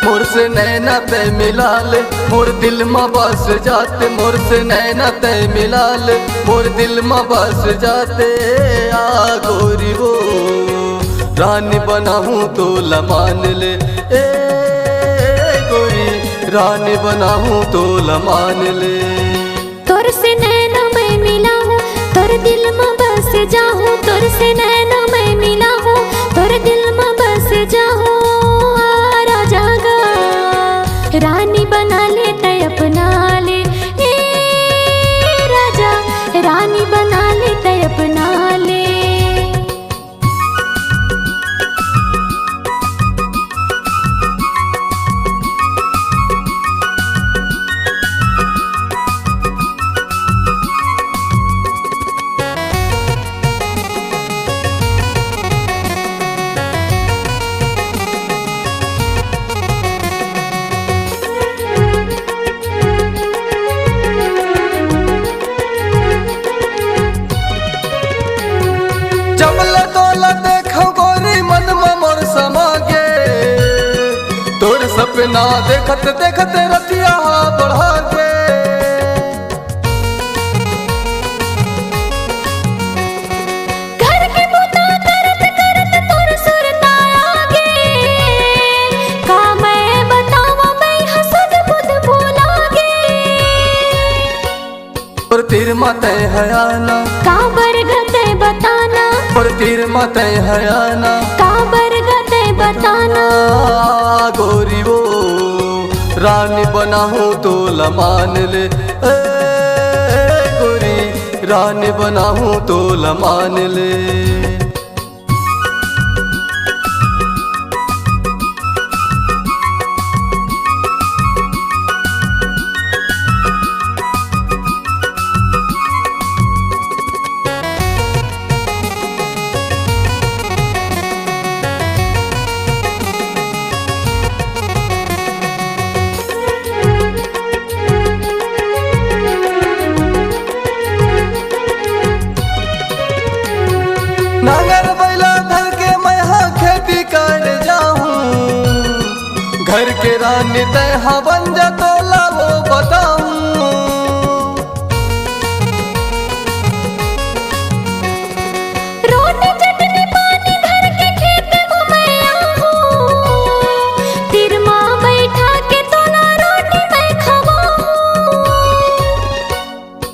मोर से नैना तय मिला ले, मोर दिल में बस जाते। मोर से नैना तय मिला ले, मोर दिल में बस जाते। आ गोरी वो रानी बनाऊं तो लमान ले, ए गोरी रानी बनाऊं तो लमान ले। तोर से नैना मैं मिला हूँ, तोर दिल में बस जाऊँ। तोर से नैना मैं मिला हूँ, तोर दिल में बस जाऊँ। राजा गा रानी बना ले तय अपना ले, ए राजा रानी बना ले तय अपना ले। जबला तोला देखो गोरी मन में मोर समा गे, तोर सपना देखत देखत रतिया बढ़ा गे। घर के बुता करत करत तोर सुरता आगे, का मैं बतावा मैं हसद बुद भूला गे। और तीर माते हयाना, का बरगते बताना। और तीर माते हयाना, का बरगते बताना। गोरी वो रानी बनाऊं तो लमान ले, ए गोरी रानी बनाऊं तो लमान ले। नांगर बैला धर के मैं हाँ खेती कर जाऊं, घर के रानी तय हाँ बन जा तो वो बताऊं। रोटी चटनी पानी घर के खेत में मैं आहूं, तीर माँ बैठा के तोला रोटी मैं खवाऊं।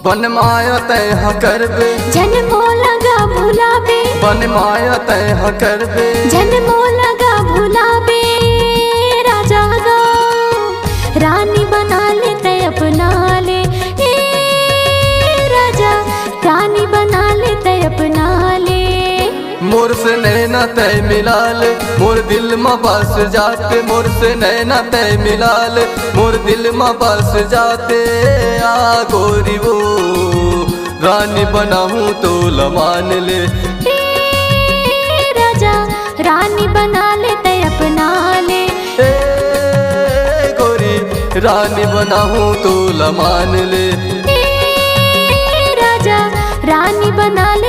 बन माया तय हाँ करबे, जन्मो लगा भुलाबे। बन माया तय हाँ करबे, जन्मो लगा भुलाबे। राजा गा रानी बना ले तय अपना ले, ए राजा रानी बना ले तय अपना ले। मोर से नैना तय मिला ले, मोर दिल में बस जाते। मोर से नैना तय मिला ले, मोर दिल में बस जाते। आ गोरी वो रानी बनाऊं तो लमान ले, ए राजा रानी बना ले तय अपना ले। ए गोरी रानी बनाऊं तो लमान ले, ए राजा रानी बना ले।